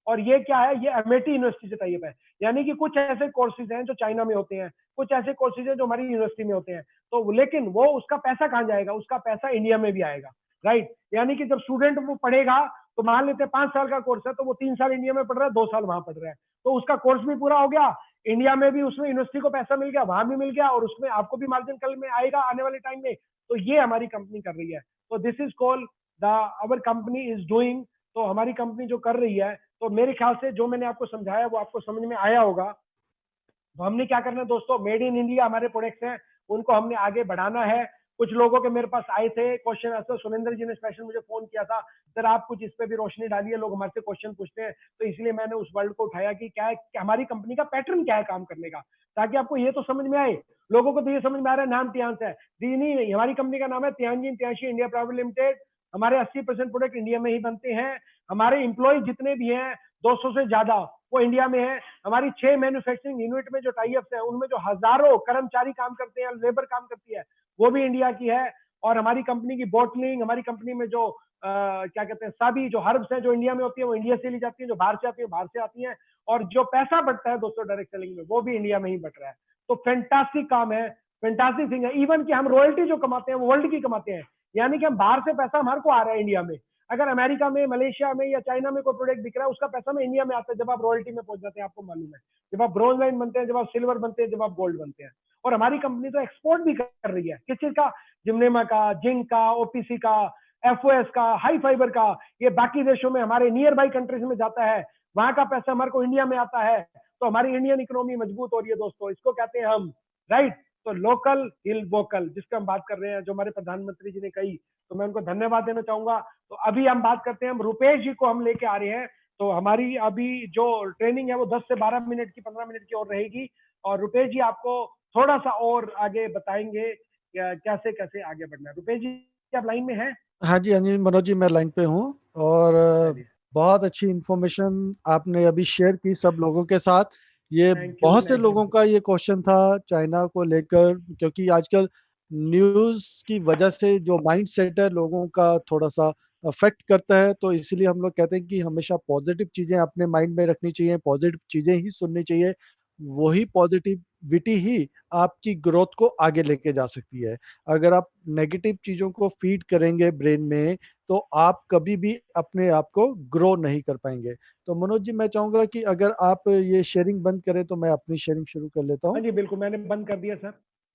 और ये क्या है, ये अमेठी यूनिवर्सिटी से टाई अप है। यानी कि कुछ ऐसे कोर्सेज हैं जो चाइना में होते हैं, कुछ ऐसे कोर्सेज हैं जो हमारी यूनिवर्सिटी में होते हैं, तो लेकिन वो उसका पैसा कहाँ जाएगा, उसका पैसा इंडिया में भी आएगा, राइट। यानी कि जब स्टूडेंट वो पढ़ेगा, तो मान लेते हैं 5 साल का कोर्स है, तो वो 3 साल इंडिया में पढ़ रहा है, 2 साल वहां पढ़ रहा है, तो उसका कोर्स भी पूरा हो गया, इंडिया में भी उसमें यूनिवर्सिटी को पैसा मिल गया, वहां भी मिल गया, और उसमें आपको भी मार्जिन कल में आएगा आने वाले टाइम में। तो ये हमारी कंपनी कर रही है। तो this is called the our company is doing. तो हमारी कंपनी जो कर रही है, तो मेरे ख्याल से जो मैंने आपको समझाया वो आपको समझ में आया होगा। तो हमने क्या करना है दोस्तों, मेड इन इंडिया हमारे प्रोडक्ट्स हैं, उनको हमने आगे बढ़ाना है। कुछ लोगों के मेरे पास आए थे क्वेश्चन आंसर, सुरेंद्र जी ने स्पेशल मुझे फोन किया था, सर आप कुछ इस पे भी रोशनी डालिए, लोग हमारे से क्वेश्चन पूछते हैं। तो इसलिए मैंने उस वर्ल्ड को उठाया कि क्या है, कि हमारी कंपनी का पैटर्न क्या है काम करने का, ताकि आपको ये तो समझ में आए। लोगों को तो ये समझ में आ रहा है नाम तियांश है, जी नहीं, हमारी कंपनी का नाम है तियांजिन तियांशी इंडिया प्राइवेट लिमिटेड। हमारे 80% प्रोडक्ट इंडिया में ही बनते हैं। हमारे इंप्लॉय जितने भी हैं 200 से ज्यादा, वो इंडिया में है। हमारी 6 मैन्युफैक्चरिंग यूनिट में जो टाई अप्स है, उनमें जो हजारों कर्मचारी काम करते हैं, लेबर काम करती है, वो भी इंडिया की है। और हमारी कंपनी की बॉटलिंग, हमारी कंपनी में जो क्या कहते हैं, सभी जो हर्ब्स हैं जो इंडिया में होती है वो इंडिया से ली जाती है, जो बाहर से आती है बाहर से आती है। और जो पैसा बढ़ता है दोस्तों डायरेक्ट सेलिंग में, वो भी इंडिया में ही बढ़ रहा है। तो फैंटास्टिक काम है, फैंटास्टिक थिंग है। इवन कि हम रॉयल्टी जो कमाते हैं वो वर्ल्ड की कमाते हैं, यानी कि हम बाहर से पैसा हमारे को आ रहा है इंडिया में। अगर अमेरिका में, मलेशिया में या चाइना में कोई प्रोडक्ट बिक रहा है, उसका पैसा में इंडिया में आता है जब आप रॉयल्टी में पहुंच जाते हैं, आपको मालूम है। जब आप ब्रॉन्ज लाइन बनते हैं, जब आप सिल्वर बनते हैं, जब आप गोल्ड बनते हैं। और हमारी कंपनी तो एक्सपोर्ट भी कर रही है, किस चीज का, जिम्नेमा का, जिंक का, ओपीसी का, एफओएस का, हाई फाइबर का। ये बाकी देशों में, हमारे नियर बाई कंट्रीज में जाता है, वहां का पैसा हमारे को इंडिया में आता है। तो हमारी इंडियन इकोनॉमी मजबूत हो रही है दोस्तों, इसको कहते हैं हम, राइट। तो लोकल हिल वोकल जिसका हम बात कर रहे हैं, जो हमारे प्रधानमंत्री जी ने कही, तो मैं उनको धन्यवाद देना चाहूंगा। तो अभी हम बात करते हैं, हम रुपेश जी को हम लेके आ रहे हैं। तो हमारी अभी जो ट्रेनिंग है वो 10 से 12 मिनट की, 15 मिनट की और रहेगी। और रुपेश जी आपको थोड़ा सा और आगे बताएंगे कैसे कैसे आगे बढ़ना है। रुपेश जी आप लाइन में हैं? हाँ जी मनोज जी, मैं लाइन पे हूँ। और चलिए। बहुत अच्छी इंफॉर्मेशन आपने अभी शेयर की सब लोगों के साथ। ये थैंक यू, बहुत से थैंक यू। लोगों का ये क्वेश्चन था चाइना को लेकर, क्योंकि आजकल न्यूज़ की वजह से जो माइंड सेट है लोगों का थोड़ा सा अफेक्ट करता है। तो इसीलिए हम लोग कहते हैं कि हमेशा पॉजिटिव चीजें अपने माइंड में रखनी चाहिए, पॉजिटिव चीजें ही सुननी चाहिए। वही पॉजिटिविटी ही आपकी ग्रोथ को आगे लेके जा सकती है। अगर आप नेगेटिव चीजों को फीड करेंगे ब्रेन में, तो आप कभी भी अपने आप को ग्रो नहीं कर पाएंगे। तो मनोज जी, मैं चाहूंगा कि अगर आप ये शेयरिंग बंद करें तो मैं अपनी शेयरिंग शुरू कर लेता हाँ हूँ। जी, बिल्कुल, मैंने बंद कर दिया सर,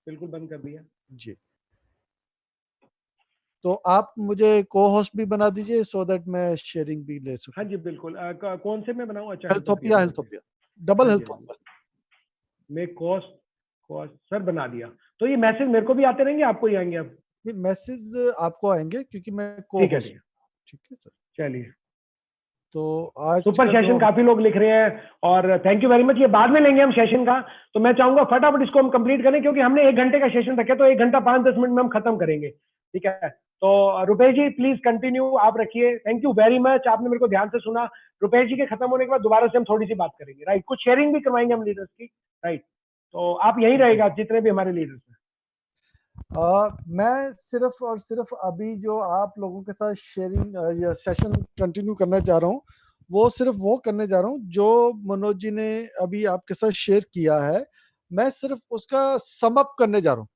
बिल्कुल बंद कर दिया। जी, तो आप मुझे को होस्ट भी बना दीजिए सो दैट मैं शेयरिंग भी ले हाँ सकूं। जी, बिल्कुल। कौन से में बनाऊँ? अच्छा, हेल्थोपिया हेल्थोपिया, में, ओके। हेल्थोपिया, डबल हाँ जी, हाँ जी। हेल्थोपिया। मैं कॉस्ट कॉस्ट सर बना दिया। तो ये मैसेज मेरे को भी आते रहेंगे, आपको ही आएंगे अब? ये मैसेज आपको आएंगे क्योंकि मैं को ठीक है, ठीक होस्ट। है। ठीक है सर। चलिए। तो आज सुपर का जो सेशन काफी लोग लिख रहे हैं, और थैंक यू वेरी मच। ये बाद में लेंगे हम सेशन का। तो मैं चाहूंगा फटाफट इसको हम कंप्लीट करें, क्योंकि हमने 1 घंटे का सेशन रखा है, तो 1 घंटा 5-10 मिनट में हम खत्म करेंगे। ठीक है। तो रुपेश जी प्लीज कंटिन्यू, आप रखिए। थैंक यू वेरी मच, आपने मेरे को ध्यान से सुना। रुपेश जी के खत्म होने के बाद दोबारा से हम थोड़ी सी बात करेंगे, राइट? कुछ शेयरिंग भी करवाएंगे हम लीडर्स की, राइट? तो आप यहीं जी, रहेगा, जितने भी हमारे लीडर्स हैं। मैं सिर्फ और सिर्फ अभी जो आप लोगों के साथ शेयरिंग या सेशन कंटिन्यू करना चाह रहा हूँ, वो सिर्फ वो करने जा रहा हूँ जो मनोज जी ने अभी आपके साथ शेयर किया है। मैं सिर्फ उसका सम अप करने जा रहा हूँ।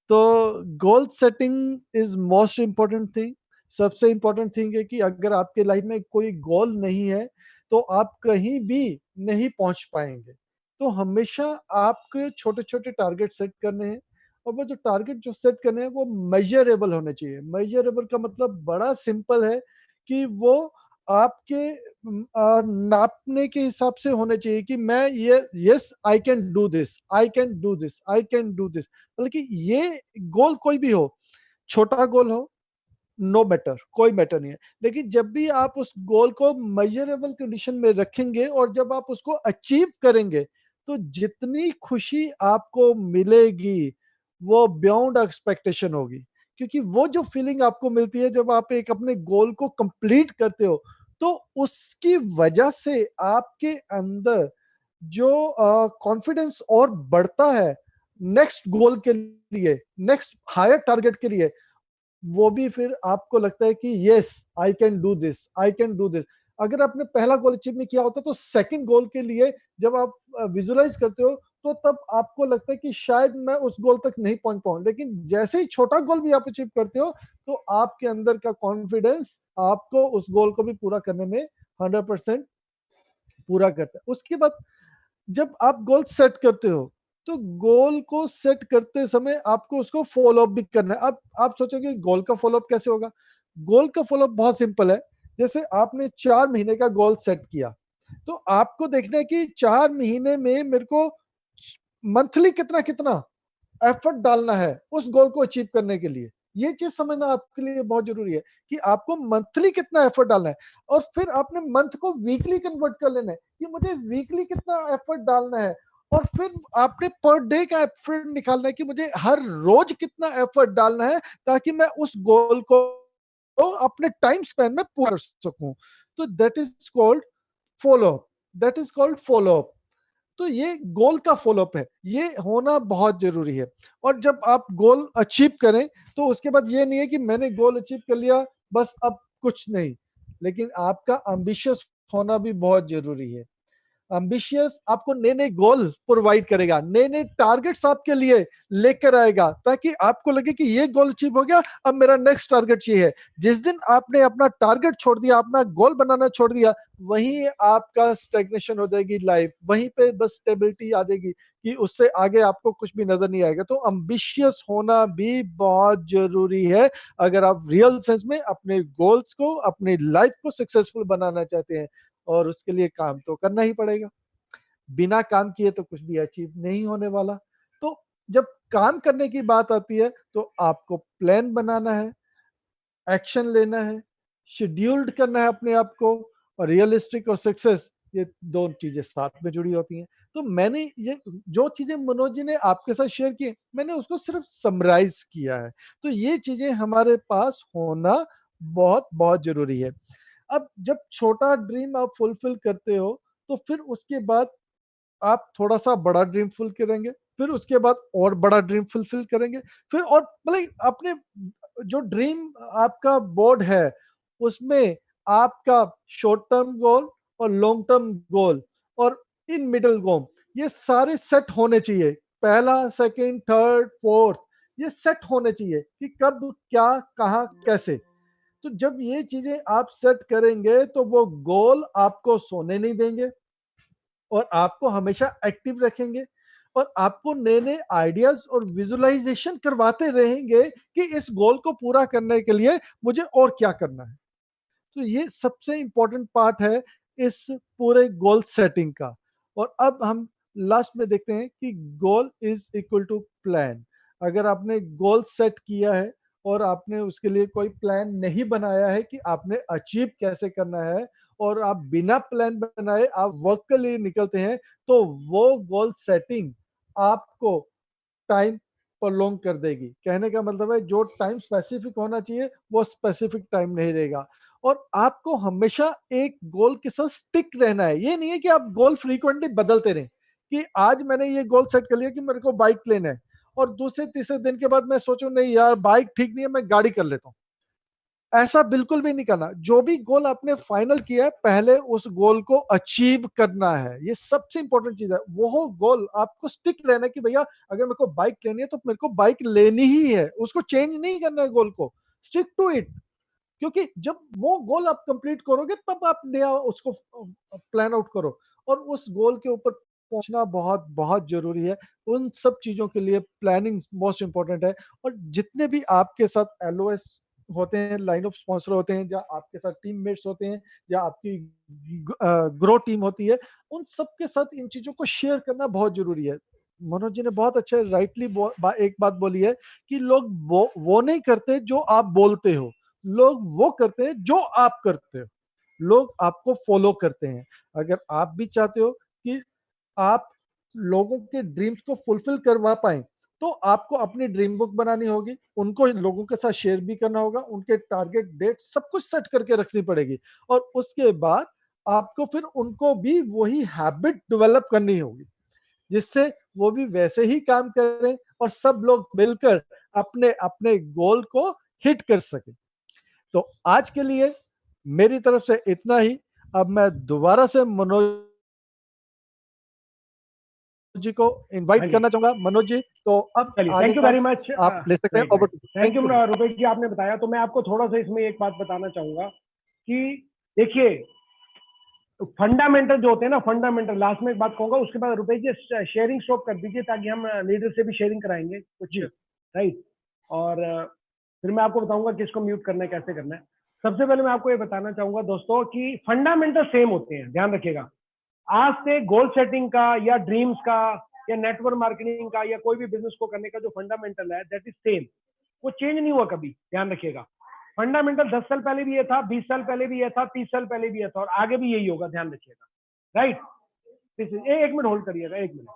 तो goal setting is most important thing. सबसे इम्पोर्टेंट थिंग है कि अगर आपके लाइफ में कोई गोल नहीं है तो आप कहीं भी नहीं पहुंच पाएंगे। तो हमेशा आपके छोटे छोटे टारगेट सेट करने हैं, और वो जो टारगेट जो सेट करने हैं वो मेजरेबल होने चाहिए। मेजरेबल का मतलब बड़ा सिंपल है कि वो आपके नापने के हिसाब से होने चाहिए कि मैं ये yes I can do this, I can do this, I can do this. बल्कि ये गोल कोई भी हो, छोटा गोल हो, नो मैटर, कोई मैटर नहीं है। लेकिन जब भी आप उस गोल को मेजरेबल कंडीशन में रखेंगे और जब आप उसको अचीव करेंगे, तो जितनी खुशी आपको मिलेगी वो बियॉन्ड एक्सपेक्टेशन होगी। क्योंकि वो जो फीलिंग आपको मिलती है जब आप एक अपने गोल को कंप्लीट करते हो, तो उसकी वजह से आपके अंदर जो कॉन्फिडेंस और बढ़ता है नेक्स्ट गोल के लिए, नेक्स्ट हायर टारगेट के लिए। वो भी फिर आपको लगता है कि yes I can do this, I can do this. अगर आपने पहला गोल अचीव नहीं किया होता तो सेकंड गोल के लिए जब आप विजुलाइज करते हो, तो तब आपको लगता है कि शायद मैं उस गोल तक नहीं पहुंच पाऊं। लेकिन जैसे ही छोटा गोल भी आप अचीव करते हो, तो आपके अंदर का कॉन्फिडेंस आपको उस गोल को भी पूरा करने में 100% पूरा करता है। उसके बाद जब आप गोल सेट करते हो, तो गोल को सेट करते समय आपको उसको फॉलो अप भी करना है। अब आप सोचोगे गोल का फॉलो अप कैसे होगा? गोल का फॉलो अप बहुत सिंपल है। जैसे आपने 4 महीने का गोल सेट किया, तो आपको देखना है कि 4 महीने में मेरे को मंथली कितना कितना एफर्ट डालना है उस गोल को अचीव करने के लिए। ये चीज समझना आपके लिए बहुत जरूरी है कि आपको मंथली कितना एफर्ट डालना है। और फिर आपने मंथ को वीकली कन्वर्ट कर लेना है कि मुझे वीकली कितना एफर्ट डालना है। और फिर आपने पर डे का एफर्ट निकालना है कि मुझे हर रोज कितना एफर्ट डालना है, ताकि मैं उस गोल को अपने टाइम स्पैन में पूरा कर सकूं। तो that is called follow up, that is called follow up. तो ये गोल का फॉलोअप है, ये होना बहुत जरूरी है। और जब आप गोल अचीव करें, तो उसके बाद ये नहीं है कि मैंने गोल अचीव कर लिया बस अब कुछ नहीं, लेकिन आपका एम्बिशियस होना भी बहुत जरूरी है। एम्बिशियस आपको नए नए गोल प्रोवाइड करेगा, नए नए टारगेट्स आपके लिए लेकर आएगा, ताकि आपको लगे कि ये गोल अचीव हो गया, अब मेरा नेक्स्ट टारगेट ये है। जिस दिन आपने अपना टारगेट छोड़ दिया, अपना गोल बनाना छोड़ दिया, वहीं आपका स्टेग्नेशन हो जाएगी लाइफ, वहीं पे बस स्टेबिलिटी आ जाएगी कि उससे आगे आपको कुछ भी नजर नहीं आएगा। तो एम्बिशियस होना भी बहुत जरूरी है अगर आप रियल सेंस में अपने गोल्स को, अपनी लाइफ को सक्सेसफुल बनाना चाहते हैं। और उसके लिए काम तो करना ही पड़ेगा, बिना काम किए तो कुछ भी अचीव नहीं होने वाला। तो जब काम करने की बात आती है, तो आपको प्लान बनाना है, एक्शन लेना है, शेड्यूल्ड करना है अपने आप को। और रियलिस्टिक और सक्सेस, ये दो चीजें साथ में जुड़ी होती हैं। तो मैंने ये जो चीजें मनोज जी ने आपके साथ शेयर की, मैंने उसको सिर्फ समराइज किया है। तो ये चीजें हमारे पास होना बहुत बहुत जरूरी है। अब जब छोटा ड्रीम आप फुलफिल करते हो तो फिर उसके बाद आप थोड़ा सा बड़ा ड्रीम फुल करेंगे, फिर उसके बाद और बड़ा ड्रीम फुलफिल करेंगे, फिर और मतलब अपने जो ड्रीम आपका बोर्ड है उसमें आपका शॉर्ट टर्म गोल और लॉन्ग टर्म गोल और इन मिडल गोल ये सारे सेट होने चाहिए। पहला, सेकंड, थर्ड, फोर्थ ये सेट होने चाहिए कि कब क्या कहाँ कैसे। तो जब ये चीजें आप सेट करेंगे तो वो गोल आपको सोने नहीं देंगे और आपको हमेशा एक्टिव रखेंगे और आपको नए नए आइडियाज और विजुअलाइजेशन करवाते रहेंगे कि इस गोल को पूरा करने के लिए मुझे और क्या करना है। तो ये सबसे इंपॉर्टेंट पार्ट है इस पूरे गोल सेटिंग का। और अब हम लास्ट में देखते हैं कि goal is equal to plan. अगर आपने गोल सेट किया है और आपने उसके लिए कोई प्लान नहीं बनाया है कि आपने अचीव कैसे करना है और आप बिना प्लान बनाए आप वर्क के लिए निकलते हैं तो वो गोल सेटिंग आपको टाइम प्रोलॉन्ग कर देगी। कहने का मतलब है जो टाइम स्पेसिफिक होना चाहिए वो स्पेसिफिक टाइम नहीं रहेगा। और आपको हमेशा एक गोल के साथ स्टिक रहना है। ये नहीं है कि आप गोल फ्रीक्वेंटली बदलते रहें कि आज मैंने ये गोल सेट कर लिया कि मेरे को बाइक लेना है और दूसरे तीसरे दिन के बाद मैं सोचूं नहीं यार बाइक ठीक नहीं है मैं गाड़ी कर लेता हूँ। ऐसा बिल्कुल भी नहीं करना। जो भी गोल आपने फाइनल किया है पहले उस गोल को अचीव करना है। ये सबसे इंपॉर्टेंट चीज है। वो गोल आपको स्टिक रहना है कि भैया अगर मेरे को बाइक लेनी है तो मेरे को बाइक लेनी ही है, उसको चेंज नहीं करना है गोल को। Stick to it. क्योंकि जब वो गोल आप कंप्लीट करोगे तब आप नया उसको प्लान आउट करो और उस गोल के ऊपर पहुंचना बहुत बहुत जरूरी है। उन सब चीजों के लिए प्लानिंग मोस्ट इंपॉर्टेंट है। और जितने भी आपके साथ एलओएस होते हैं, लाइन ऑफ स्पॉन्सर होते हैं, या आपके साथ टीममेट्स होते हैं, या आपकी ग्रो टीम होती है, उन सब के साथ इन चीजों को शेयर करना बहुत जरूरी है। मनोज जी ने बहुत अच्छे राइटली एक बात बोली है कि लोग वो नहीं करते जो आप बोलते हो, लोग वो करते हैं जो आप करते हो। लोग आपको फॉलो करते हैं। अगर आप भी चाहते हो कि आप लोगों के ड्रीम्स को फुलफिल करवा पाए तो आपको अपनी ड्रीम बुक बनानी होगी, उनको लोगों के साथ शेयर भी करना होगा, उनके टारगेट डेट सब कुछ सेट करके रखनी पड़ेगी। और उसके बाद आपको फिर उनको भी वही हैबिट डेवलप करनी होगी जिससे वो भी वैसे ही काम करें और सब लोग मिलकर अपने अपने गोल को हिट कर सके। तो आज के लिए मेरी तरफ से इतना ही। अब मैं दोबारा से मनोज जी को हाँ इनवाइट जी, करना चाहूंगा। मनोज जी तो अब चलिए, आगे थैंक यू का वेरी मच। आप ले सकते हैं। Right over right, two. Thank thank you you. Rupesh ji, आपने बताया। तो मैं आपको थोड़ा सा इसमें एक बात बताना चाहूंगा कि देखिए, फंडामेंटल जो होते हैं ना, फंडामेंटल, लास्ट में एक बात कहूंगा, उसके बाद रुपेश जी शेयरिंग स्टॉप कर दीजिए ताकि हम लीडर से भी शेयरिंग कराएंगे कुछ। जी राइट। और फिर मैं आपको बताऊंगा किसको म्यूट करना है, कैसे करना है। सबसे पहले मैं आपको ये बताना चाहूंगा दोस्तों कि फंडामेंटल सेम होते हैं, ध्यान रखिएगा। आज से गोल सेटिंग का या ड्रीम्स का या नेटवर्क मार्केटिंग का या कोई भी बिजनेस को करने का जो फंडामेंटल है दैट इज सेम, वो चेंज नहीं हुआ कभी, ध्यान रखिएगा। फंडामेंटल 10 साल पहले भी ये था, 20 साल पहले भी ये था, 30 साल पहले भी ये था और आगे भी यही होगा, ध्यान रखिएगा। राइट। एक मिनट होल्ड करिएगा, एक मिनट।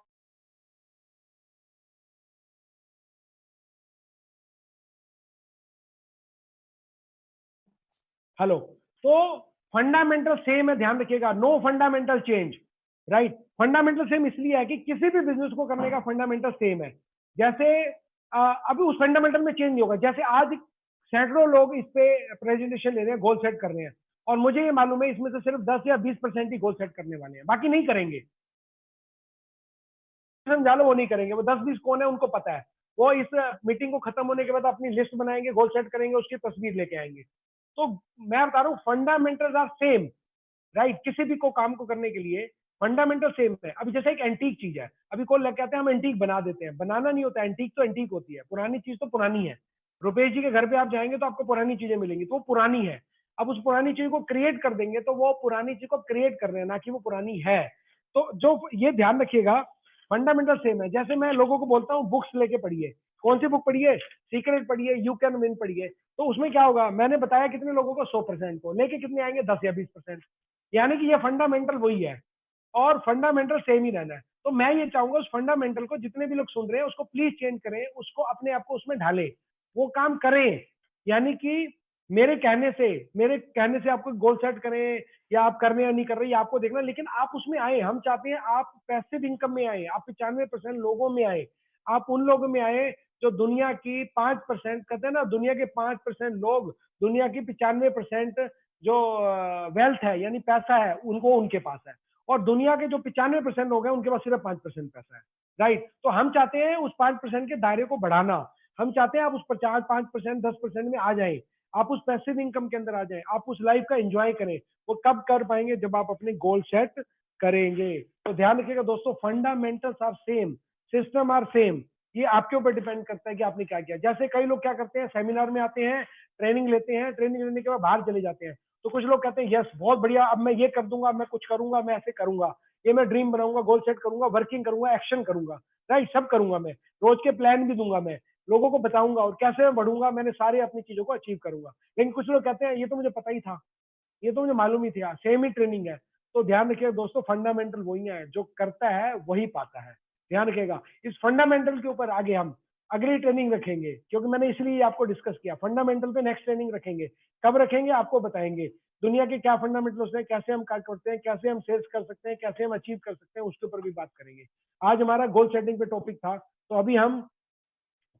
हेलो। तो फंडामेंटल सेम है, ध्यान रखिएगा, no fundamental change. Right. Fundamental same इसलिए है कि किसी भी बिजनेस को करने का फंडामेंटल सेम है। जैसे अभी उस फंडामेंटल में चेंज नहीं होगा। जैसे आज सैकड़ों लोग इस पे प्रेजेंटेशन ले रहे हैं, गोल सेट कर रहे हैं, और मुझे ये मालूम है इसमें से सिर्फ 10 या 20% ही गोल सेट करने वाले हैं, बाकी नहीं करेंगे। समझा लो, वो नहीं करेंगे। वो 10-20 कौन है उनको पता है। वो इस मीटिंग को खत्म होने के बाद अपनी लिस्ट बनाएंगे, गोल सेट करेंगे, उसकी तस्वीर लेके आएंगे। तो मैं बता रहा हूँ फंडामेंटल्स आर सेम। राइट। किसी भी को काम को करने के लिए फंडामेंटल सेम है। अभी जैसे एक एंटीक चीज है, अभी कोई लग कहते हैं हम एंटीक बना देते हैं, बनाना नहीं होता। एंटीक तो एंटीक होती है, पुरानी चीज तो पुरानी है। रुपेश जी के घर पे आप जाएंगे तो आपको पुरानी चीजें मिलेंगी, तो वो पुरानी है। अब उस पुरानी चीज को क्रिएट कर देंगे तो वो पुरानी चीज को क्रिएट कर रहे हैं, ना कि वो पुरानी है। तो जो ये ध्यान रखिएगा, फंडामेंटल सेम है। जैसे मैं लोगों को बोलता हूँ बुक्स लेके पढ़िए, कौन सी बुक पढ़िए? सीक्रेट पढ़िए, यू कैन विन पढ़िए। तो उसमें क्या होगा, मैंने बताया कितने लोगों को, 100% को लेके कितने आएंगे, 10 या 20%। यानी कि ये फंडामेंटल वही है और फंडामेंटल सेम ही रहना है। तो मैं ये चाहूंगा उस फंडामेंटल को, जितने भी लोग सुन रहे हैं, उसको प्लीज चेंज करें, उसको अपने आप को उसमें ढालें, वो काम करें। यानी कि मेरे कहने से आपको गोल सेट करें या आप करने या नहीं कर रहे, आपको देखना, लेकिन आप उसमें आए। हम चाहते हैं आप पैसिव इनकम में आए, आप 95% लोगों में आए, आप उन लोगों में आए जो दुनिया की 5%, कहते हैं ना, दुनिया के 5% लोग दुनिया की 95% जो वेल्थ है यानी पैसा है उनको उनके पास है, और दुनिया के जो 95% लोग हैं उनके पास सिर्फ 5% पैसा है, राइट। तो हम चाहते हैं उस 5% के दायरे को बढ़ाना, हम चाहते हैं आप उस 50-5%, 10% में आ जाए, आप उस पैसिव इनकम के अंदर आ जाए, आप उस लाइफ का एंजॉय करें। वो कब कर पाएंगे? जब आप अपने गोल सेट करेंगे। तो ध्यान रखिएगा दोस्तों, fundamentals are same, system are same, ये आपके ऊपर डिपेंड करता है कि आपने क्या किया। जैसे कई लोग क्या करते हैं, सेमिनार में आते हैं, ट्रेनिंग लेते हैं, ट्रेनिंग लेने के बाद बाहर चले जाते हैं, तो कुछ लोग कहते हैं यस बहुत बढ़िया, अब मैं ये कर दूंगा, मैं कुछ करूंगा, मैं ऐसे करूंगा, ये मैं ड्रीम बनाऊंगा, गोल सेट करूंगा, वर्किंग करूंगा, एक्शन करूंगा, राइट, सब करूंगा, मैं रोज के प्लान भी दूंगा, मैं लोगों को बताऊंगा और कैसे मैं बढ़ूंगा, मैंने सारे अपनी चीजों को अचीव करूंगा। लेकिन कुछ लोग कहते हैं ये तो मुझे पता ही था, ये तो मुझे मालूम ही था, सेम ही ट्रेनिंग है। तो ध्यान रखिएगा दोस्तों, फंडामेंटल वही है, जो करता है वही पाता है। ध्यान रखिएगा, इस फंडामेंटल के ऊपर आगे हम अगली ट्रेनिंग रखेंगे, क्योंकि मैंने इसलिए आपको डिस्कस किया। फंडामेंटल पे नेक्स्ट ट्रेनिंग रखेंगे, कब रखेंगे आपको बताएंगे, दुनिया के क्या फंडामेंटल्स हैं, कैसे हम कार्य करते हैं, कैसे हम सेल्स कर सकते हैं, कैसे हम अचीव कर सकते हैं, उसके ऊपर भी बात करेंगे। आज हमारा गोल सेटिंग पे टॉपिक था, तो अभी हम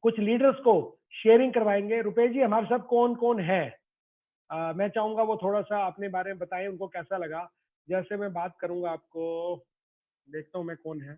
कुछ लीडर्स को शेयरिंग करवाएंगे। रुपेश जी, हमारे साथ कौन कौन है? मैं चाहूंगा वो थोड़ा सा अपने बारे में बताएं, उनको कैसा लगा। जैसे मैं बात करूंगा आपको, देखता हूं मैं कौन है।